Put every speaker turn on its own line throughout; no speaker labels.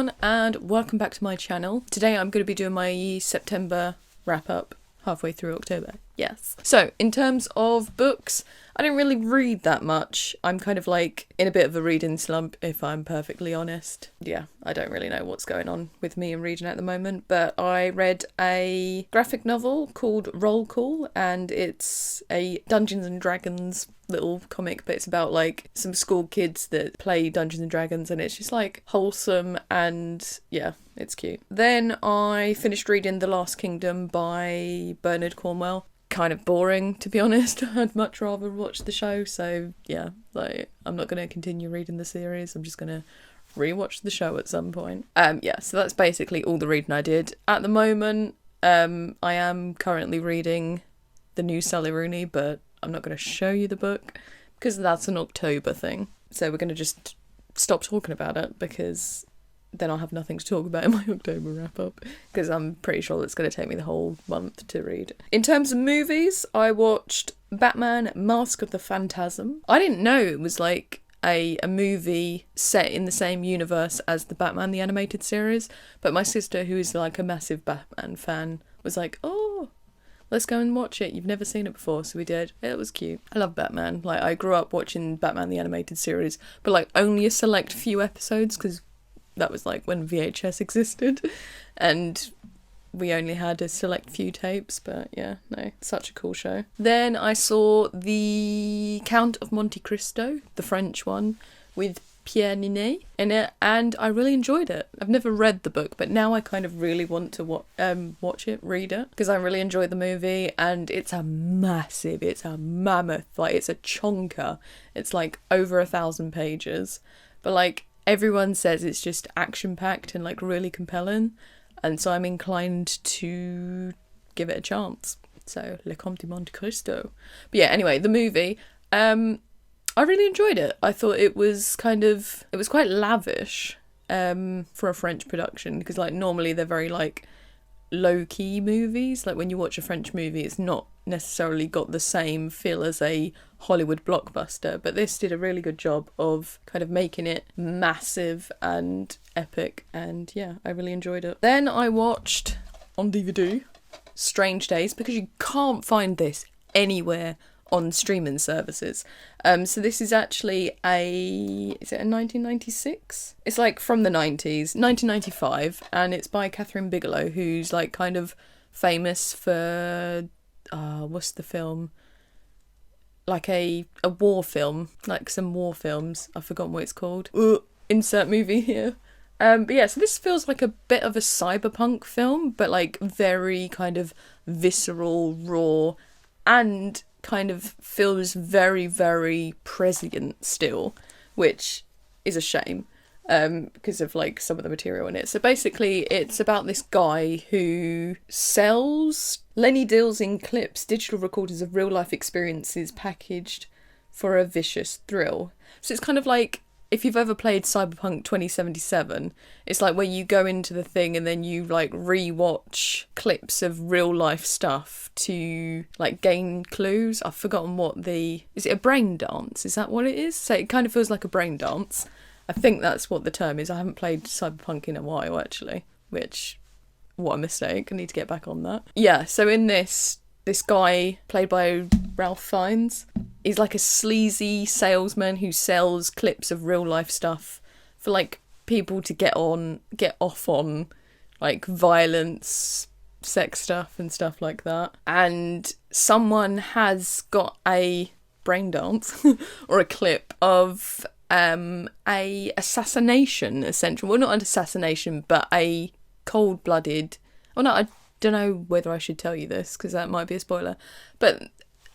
everyone, and welcome back to my channel. Today I'm going to be doing my September wrap-up halfway through October. Yes. So, in terms of books, I didn't really read that much. I'm kind of like in a bit of a reading slump, if I'm perfectly honest. Yeah, I don't really know what's going on with me and reading at the moment, but I read a graphic novel called Roll Call, and it's a Dungeons and Dragons little comic, but it's about like some school kids that play Dungeons and Dragons, and it's just like wholesome and yeah, it's cute. Then I finished reading The Last Kingdom by Bernard Cornwell. Kind of boring, to be honest. I'd much rather watch the show, so yeah, like I'm not going to continue reading the series. I'm just going to rewatch the show at some point. Yeah, so that's basically all the reading I did. At the moment, I am currently reading the new Sally Rooney, but I'm not going to show you the book because that's an October thing. So we're going to just stop talking about it because then I'll have nothing to talk about in my October wrap-up, because I'm pretty sure it's going to take me the whole month to read. In terms of movies, I watched Batman Mask of the Phantasm. I didn't know it was like a movie set in the same universe as the Batman the Animated Series, but my sister, who is like a massive Batman fan, was like, oh, let's go and watch it. You've never seen it before, so we did. It was cute. I love Batman. Like, I grew up watching Batman the Animated Series, but like only a select few episodes, because that was like when VHS existed and we only had a select few tapes, but yeah, no, such a cool show. Then I saw The Count of Monte Cristo, the French one, with Pierre Ninet in it, and I really enjoyed it. I've never read the book, but now I kind of really want to watch it, read it, because I really enjoyed the movie, and it's a mammoth, like it's a chonker. It's like over 1,000 pages, but like everyone says it's just action-packed and like really compelling, and so I'm inclined to give it a chance. So, Le Comte de Monte Cristo. But yeah, anyway, the movie, I really enjoyed it. I thought it was quite lavish for a French production, because like normally they're very like low-key movies. Like when you watch a French movie, it's not necessarily got the same feel as a Hollywood blockbuster, but this did a really good job of kind of making it massive and epic, and yeah, I really enjoyed it. Then I watched on DVD Strange Days, because you can't find this anywhere on streaming services. So this is actually is it a 1996? It's like from the 90s, 1995, and it's by Catherine Bigelow, who's like kind of famous for what's the film? Like a war film, like some war films. I've forgotten what it's called. Insert movie here. But yeah, so this feels like a bit of a cyberpunk film, but like very kind of visceral, raw, and kind of feels very, very prescient still, which is a shame because of like some of the material in it. So basically it's about this guy who deals in clips, digital recordings of real life experiences packaged for a vicious thrill. So it's kind of like, if you've ever played Cyberpunk 2077, it's like where you go into the thing and then you like re-watch clips of real life stuff to like gain clues. I've forgotten is it a brain dance? Is that what it is? So it kind of feels like a brain dance. I think that's what the term is. I haven't played Cyberpunk in a while actually, what a mistake. I need to get back on that. Yeah, so in this guy, played by Ralph Fiennes, he's like a sleazy salesman who sells clips of real life stuff for like people to get off on, like violence, sex stuff and stuff like that. And someone has got a brain dance or a clip of a assassination, essentially. Well, not an assassination, but a cold-blooded... Oh no, I don't know whether I should tell you this because that might be a spoiler, but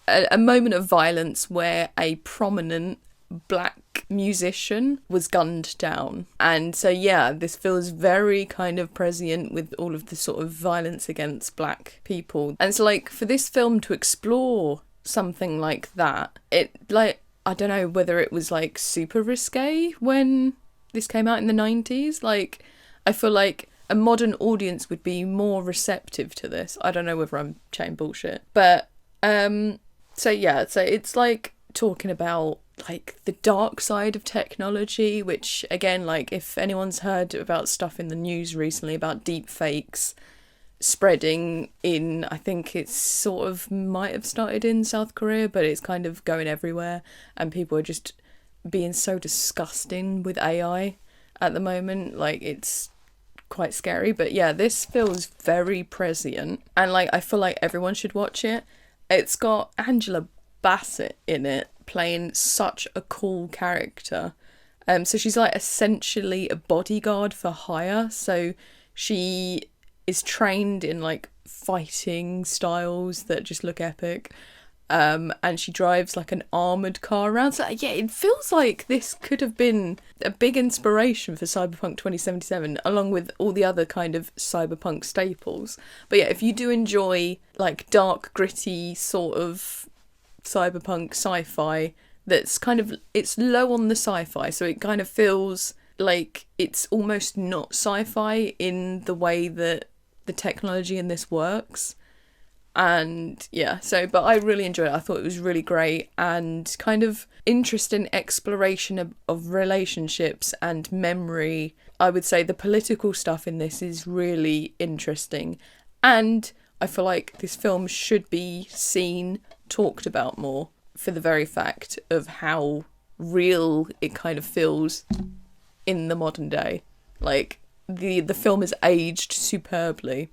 a moment of violence where a prominent black musician was gunned down. And so yeah, this feels very kind of prescient with all of the sort of violence against black people. And so like for this film to explore something like that, it like, I don't know whether it was like super risque when this came out in the 90s. Like I feel like a modern audience would be more receptive to this. I don't know whether I'm chatting bullshit. But so yeah, so it's like talking about like the dark side of technology, which again, like if anyone's heard about stuff in the news recently about deep fakes spreading in, I think it's sort of might have started in South Korea, but it's kind of going everywhere, and people are just being so disgusting with AI at the moment. Like, it's quite scary. But yeah, this feels very prescient, and like I feel like everyone should watch it. It's got Angela Bassett in it playing such a cool character. So she's like essentially a bodyguard for hire. So she is trained in like fighting styles that just look epic. And she drives like an armoured car around. So yeah, it feels like this could have been a big inspiration for Cyberpunk 2077, along with all the other kind of cyberpunk staples. But yeah, if you do enjoy like dark, gritty sort of cyberpunk sci-fi, that's kind of, it's low on the sci-fi, so it kind of feels like it's almost not sci-fi in the way that the technology in this works. And yeah, so, but I really enjoyed it. I thought it was really great, and kind of interesting exploration of relationships and memory. I would say the political stuff in this is really interesting, and I feel like this film should be seen, talked about more, for the very fact of how real it kind of feels in the modern day. Like, the film is aged superbly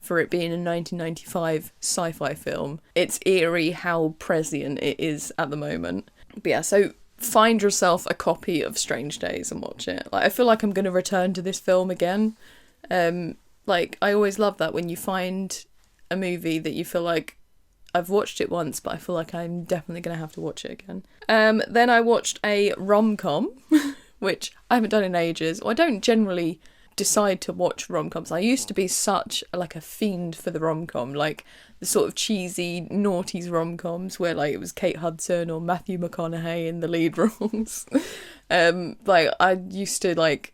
for it being a 1995 sci-fi film. It's eerie how prescient it is at the moment. But yeah, so find yourself a copy of Strange Days and watch it. Like, I feel like I'm going to return to this film again. Like, I always love that when you find a movie that you feel like, I've watched it once, but I feel like I'm definitely going to have to watch it again. Then I watched a rom-com, which I haven't done in ages. Or I don't generally decide to watch rom-coms. I used to be such like a fiend for the rom-com, like the sort of cheesy noughties rom-coms where like it was Kate Hudson or Matthew McConaughey in the lead roles. Like I used to like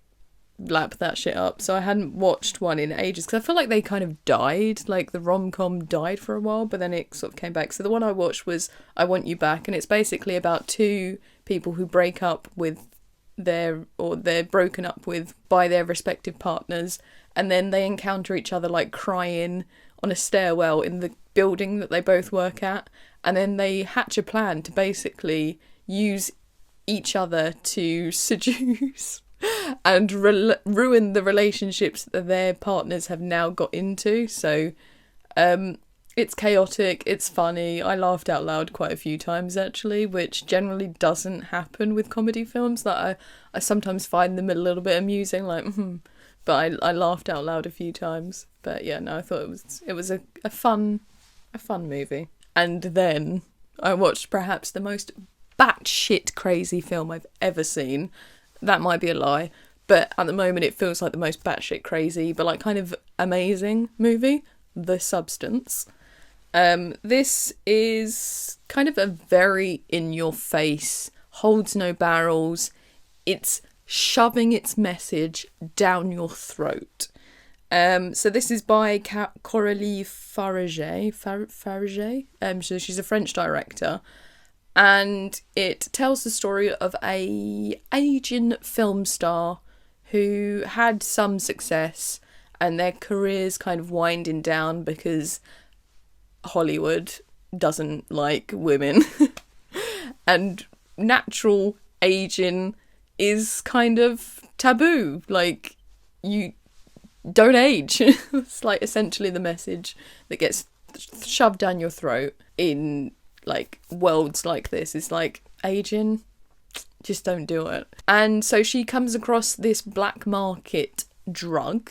lap that shit up, so I hadn't watched one in ages because I feel like they kind of died, like the rom-com died for a while, but then it sort of came back. So the one I watched was I Want You Back, and it's basically about two people who break up with they're broken up with by their respective partners, and then they encounter each other like crying on a stairwell in the building that they both work at, and then they hatch a plan to basically use each other to seduce and ruin the relationships that their partners have now got into. So it's chaotic, it's funny. I laughed out loud quite a few times actually, which generally doesn't happen with comedy films. That I sometimes find them a little bit amusing, like but I laughed out loud a few times. But yeah, no, I thought it was a fun movie. And then I watched perhaps the most batshit crazy film I've ever seen. That might be a lie, but at the moment it feels like the most batshit crazy, but like kind of amazing movie, The Substance. This is kind of a very in-your-face, holds no barrels. It's shoving its message down your throat. So this is by Coralie Farage. So she's a French director. And it tells the story of a Asian film star who had some success and their careers kind of winding down because Hollywood doesn't like women. And natural aging is kind of taboo. Like, you don't age. It's like essentially the message that gets shoved down your throat in like worlds like this. Is like, aging, just don't do it. And so she comes across this black market drug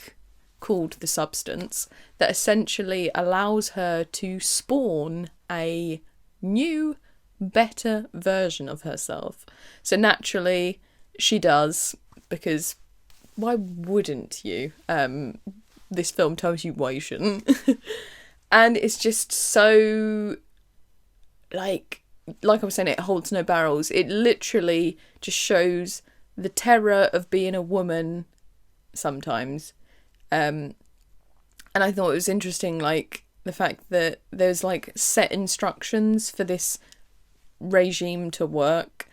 called The Substance that essentially allows her to spawn a new, better version of herself. So naturally she does, because why wouldn't you? This film tells you why you shouldn't. And it's just so, like I was saying, it holds no barrels. It literally just shows the terror of being a woman sometimes. And I thought it was interesting, like, the fact that there's, like, set instructions for this regime to work.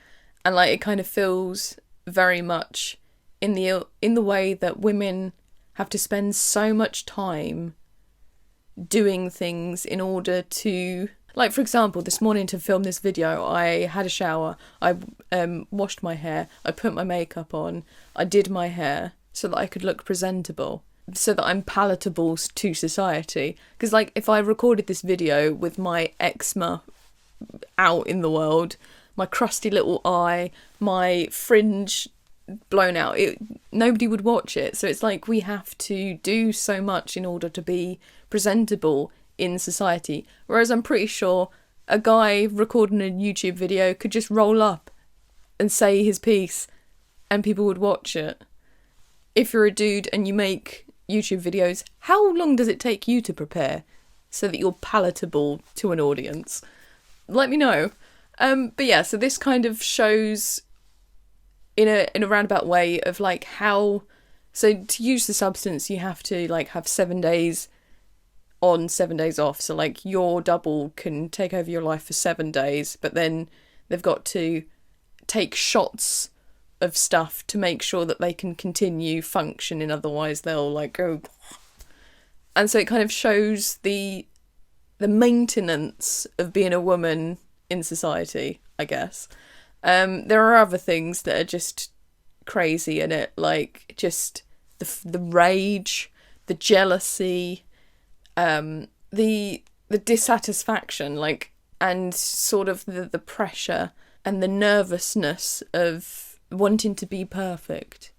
And like it kind of feels very much in the way that women have to spend so much time doing things in order to, like, for example, this morning to film this video, I had a shower, I washed my hair, I put my makeup on, I did my hair so that I could look presentable, so that I'm palatable to society. Because, like, if I recorded this video with my eczema out in the world, my crusty little eye, my fringe blown out, nobody would watch it. So it's like we have to do so much in order to be presentable in society. Whereas I'm pretty sure a guy recording a YouTube video could just roll up and say his piece and people would watch it. If you're a dude and you make YouTube videos, how long does it take you to prepare so that you're palatable to an audience? Let me know. But yeah, so this kind of shows in a roundabout way of like how, so to use the substance you have to like have 7 days on, 7 days off. So like your double can take over your life for 7 days, but then they've got to take shots of stuff to make sure that they can continue functioning, otherwise they'll like go. And so it kind of shows the maintenance of being a woman in society, I guess. There are other things that are just crazy in it, like just the rage, the jealousy, the dissatisfaction, like, and sort of the pressure and the nervousness of wanting to be perfect,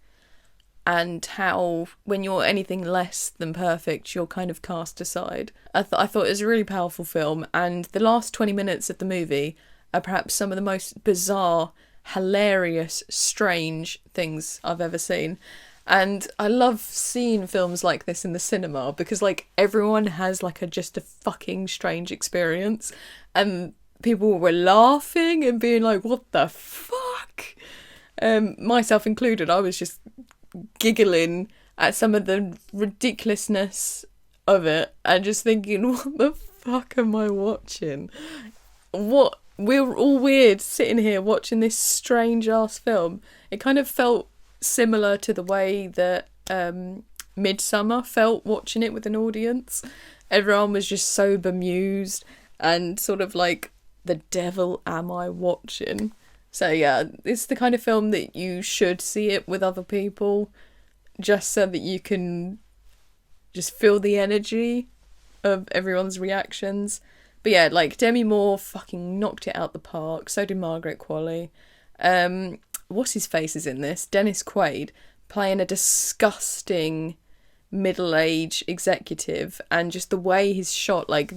and how when you're anything less than perfect, you're kind of cast aside. I thought it was a really powerful film, and the last 20 minutes of the movie are perhaps some of the most bizarre, hilarious, strange things I've ever seen. And I love seeing films like this in the cinema because, like, everyone has, like, just a fucking strange experience. And people were laughing and being like, what the fuck? Myself included, I was just giggling at some of the ridiculousness of it and just thinking, what the fuck am I watching? What? We're all weird sitting here watching this strange ass film. It kind of felt similar to the way that Midsummer felt watching it with an audience. Everyone was just so bemused and sort of like, the devil am I watching? So yeah, it's the kind of film that you should see it with other people, just so that you can just feel the energy of everyone's reactions. But yeah, like, Demi Moore fucking knocked it out the park. So did Margaret Qualley. What's his face is in this? Dennis Quaid, playing a disgusting middle-aged executive. And just the way he's shot, like,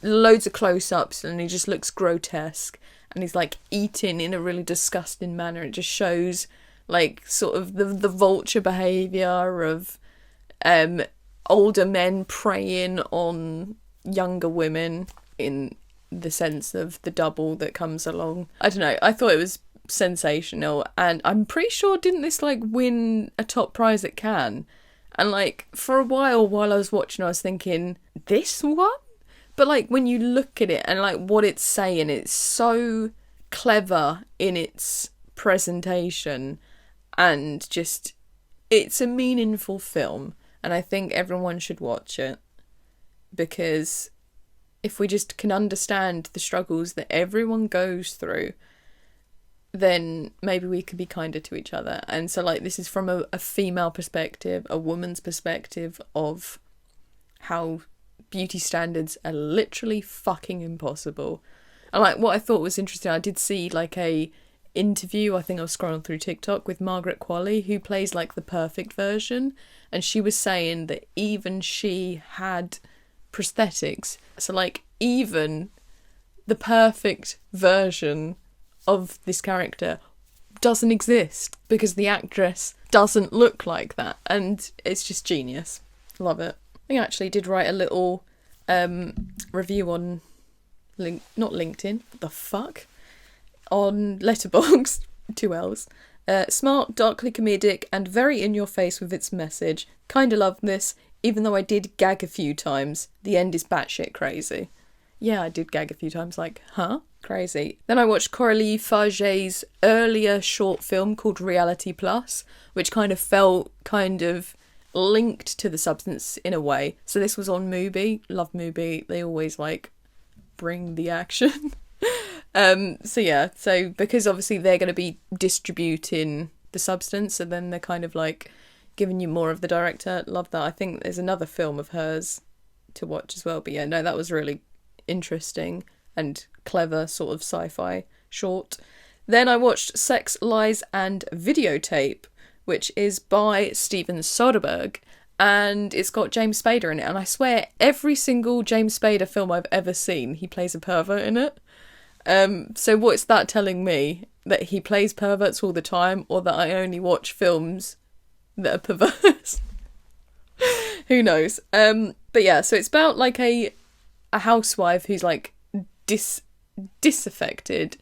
loads of close-ups and he just looks grotesque. And he's, like, eating in a really disgusting manner. It just shows, like, sort of the vulture behaviour of older men preying on younger women, in the sense of the double that comes along. I don't know, I thought it was sensational, and I'm pretty sure, didn't this like win a top prize at Cannes? And like for a while I was watching, I was thinking, this one? But like when you look at it and like what it's saying, it's so clever in its presentation, and just, it's a meaningful film, and I think everyone should watch it. Because if we just can understand the struggles that everyone goes through, then maybe we could be kinder to each other. And so, like, this is from a female perspective, a woman's perspective of how beauty standards are literally fucking impossible. And, like, what I thought was interesting, I did see, like, a interview, I think I was scrolling through TikTok, with Margaret Qualley, who plays, like, the perfect version. And she was saying that even she had prosthetics, so like even the perfect version of this character doesn't exist because the actress doesn't look like that, and it's just genius. Love it. I actually did write a little review on not LinkedIn, what the fuck, on Letterboxd, 2 L's. Smart, darkly comedic, and very in your face with its message. Kinda love this, even though I did gag a few times. The end is batshit crazy. Yeah, I did gag a few times, like, huh? Crazy. Then I watched Coralie Faget's earlier short film called Reality Plus, which kind of felt kind of linked to The Substance in a way. So this was on Mubi. Love Mubi. They always like bring the action. So because obviously they're going to be distributing The Substance, and then they're kind of like giving you more of the director. Love that. I think there's another film of hers to watch as well. But yeah, no, that was really interesting and clever sort of sci-fi short. Then I watched Sex, Lies and Videotape, which is by Steven Soderbergh, and it's got James Spader in it. And I swear, every single James Spader film I've ever seen, he plays a pervert in it. So what's that telling me? That he plays perverts all the time, or that I only watch films that are perverse? Who knows? But yeah, so it's about like a housewife who's like disaffected.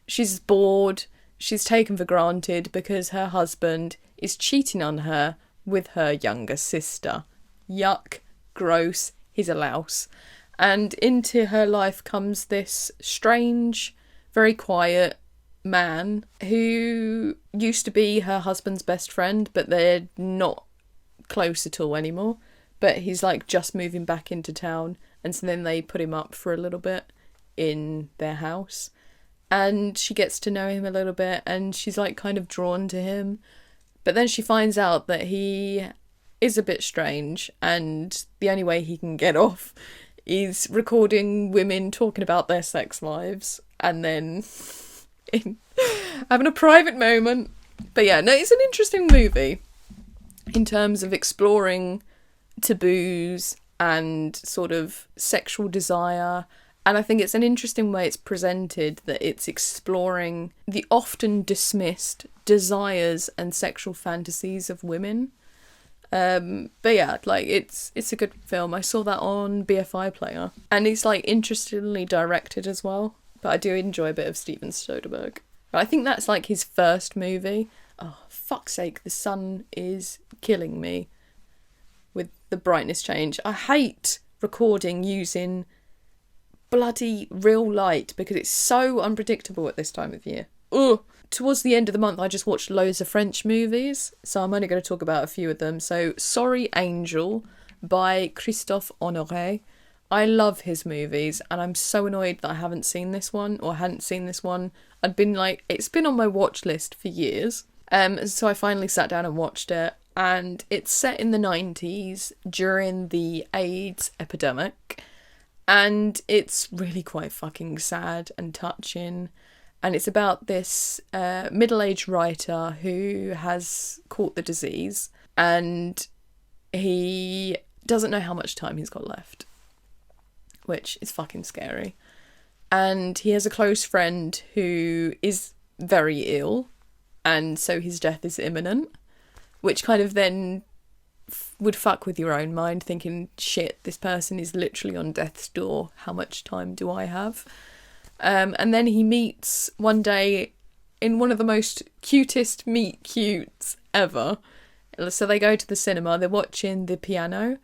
She's bored. She's taken for granted because her husband is cheating on her with her younger sister. Yuck. Gross. He's a louse. And into her life comes this strange, very quiet man who used to be her husband's best friend, but they're not close at all anymore. But he's like just moving back into town, and so then they put him up for a little bit in their house, and she gets to know him a little bit, and she's like kind of drawn to him. But then she finds out that he is a bit strange, and the only way he can get off is recording women talking about their sex lives and then having a private moment. But yeah, no, it's an interesting movie in terms of exploring taboos and sort of sexual desire. And I think it's an interesting way it's presented, that it's exploring the often dismissed desires and sexual fantasies of women. But yeah, like it's a good film. I saw that on BFI Player, and it's like interestingly directed as well. But I do enjoy a bit of Steven Soderbergh. I think that's like his first movie. Oh, fuck's sake, the sun is killing me with the brightness change. I hate recording using bloody real light because it's so unpredictable at this time of year. Ugh. Towards the end of the month, I just watched loads of French movies, so I'm only going to talk about a few of them. So, Sorry Angel by Christophe Honoré. I love his movies, and I'm so annoyed that I haven't seen this one, or hadn't seen this one. I'd been like, it's been on my watch list for years. So I finally sat down and watched it, and it's set in the 90s during the AIDS epidemic, and it's really quite fucking sad and touching. And it's about this middle-aged writer who has caught the disease, and he doesn't know how much time he's got left, which is fucking scary. And he has a close friend who is very ill, and so his death is imminent, which kind of then would fuck with your own mind, thinking, shit, this person is literally on death's door. How much time do I have? And then he meets one day in one of the most cutest meet cutes ever. So they go to the cinema, they're watching The Piano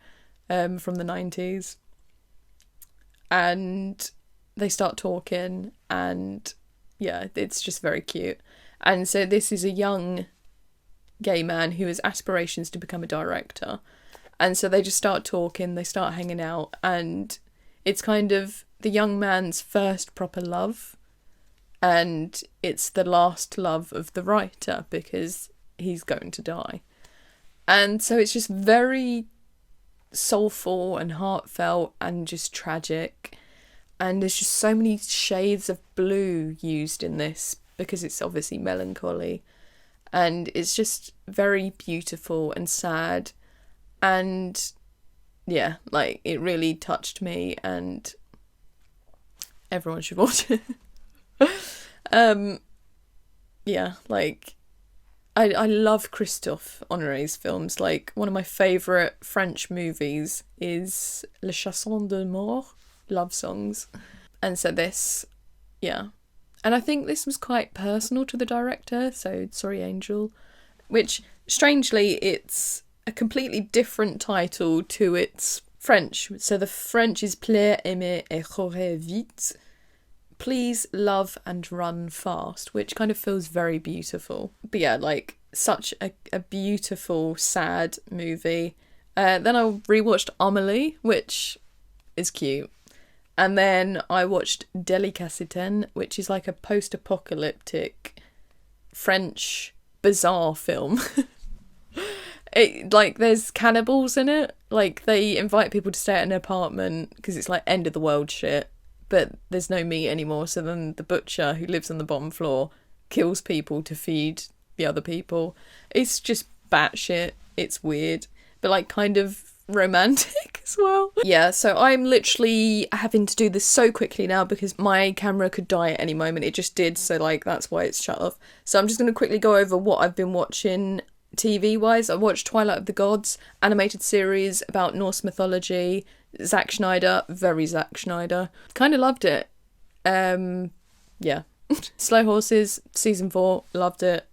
from the 90s. And they start talking, and yeah, it's just very cute. And so this is a young gay man who has aspirations to become a director. And so they just start talking, they start hanging out, and it's kind of the young man's first proper love, and it's the last love of the writer because he's going to die. And so it's just very soulful and heartfelt and just tragic, and there's just so many shades of blue used in this because it's obviously melancholy, and it's just very beautiful and sad, and yeah, like it really touched me, and everyone should watch it. Yeah, like I love Christophe Honoré's films. Like one of my favourite French movies is Les Chansons d'amour, love songs. And so this, yeah. And I think this was quite personal to the director, so Sorry Angel, which strangely it's a completely different title to its French. So the French is Plaire, aimer et courir vite. Please Love and Run Fast, which kind of feels very beautiful. But yeah, like such a beautiful, sad movie. Then I rewatched Amelie, which is cute. And then I watched Delicatessen, which is like a post-apocalyptic French bizarre film. Like there's cannibals in it. Like they invite people to stay at an apartment because it's like end of the world shit. But there's no meat anymore, so then the butcher who lives on the bottom floor kills people to feed the other people. It's just batshit. It's weird, but like kind of romantic as well. Yeah, so I'm literally having to do this so quickly now because my camera could die at any moment. It just did, so like that's why it's shut off. So I'm just going to quickly go over what I've been watching TV-wise. I watched Twilight of the Gods, animated series about Norse mythology. Zack Schneider, very Zack Schneider. Kind of loved it. Yeah. Slow Horses, season 4, loved it.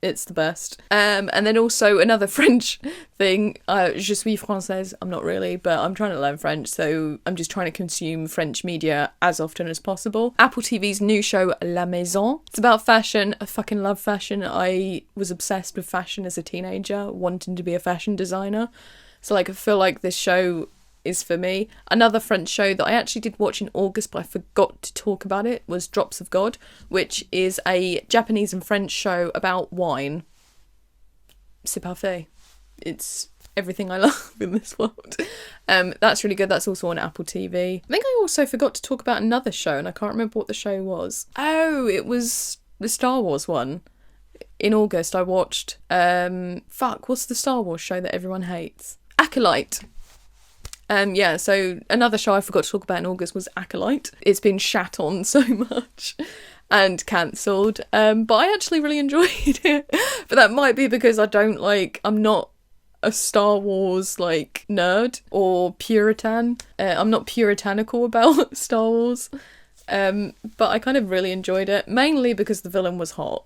It's the best. And then also another French thing. Je suis française. I'm not really, but I'm trying to learn French, so I'm just trying to consume French media as often as possible. Apple TV's new show, La Maison. It's about fashion. I fucking love fashion. I was obsessed with fashion as a teenager, wanting to be a fashion designer. So like I feel like this show is for me. Another French show that I actually did watch in August but I forgot to talk about it was Drops of God, which is a Japanese and French show about wine. C'est parfait. It's everything I love in this world. That's really good. That's also on Apple TV. I think I also forgot to talk about another show and I can't remember what the show was. Oh, it was the Star Wars one. In August I watched what's the Star Wars show that everyone hates? Acolyte. Yeah, so another show I forgot to talk about in August was Acolyte. It's been shat on so much and cancelled, but I actually really enjoyed it. But that might be because I'm not a Star Wars like nerd or Puritan. I'm not puritanical about Star Wars, but I kind of really enjoyed it, mainly because the villain was hot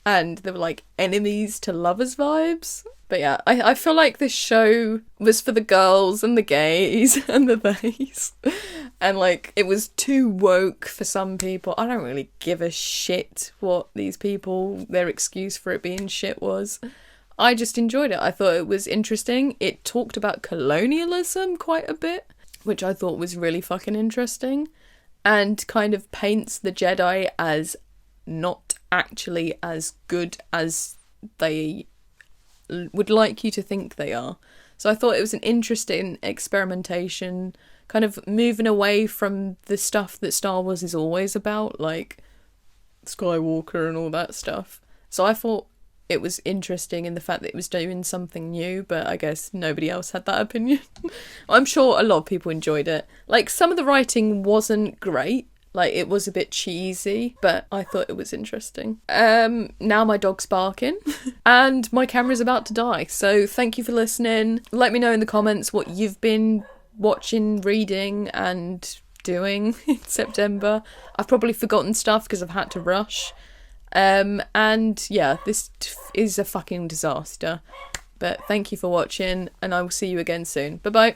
and there were like enemies to lovers vibes. But yeah, I feel like this show was for the girls and the gays and the theys. And like, it was too woke for some people. I don't really give a shit what these people, their excuse for it being shit was. I just enjoyed it. I thought it was interesting. It talked about colonialism quite a bit, which I thought was really fucking interesting. And kind of paints the Jedi as not actually as good as they would like you to think they are. So I thought it was an interesting experimentation, kind of moving away from the stuff that Star Wars is always about, like Skywalker and all that stuff. So I thought it was interesting in the fact that it was doing something new, but I guess nobody else had that opinion. I'm sure a lot of people enjoyed it. Like, some of the writing wasn't great. Like, it was a bit cheesy, but I thought it was interesting. Now my dog's barking and my camera's about to die. So thank you for listening. Let me know in the comments what you've been watching, reading and doing in September. I've probably forgotten stuff because I've had to rush. And yeah, this is a fucking disaster. But thank you for watching and I will see you again soon. Bye bye.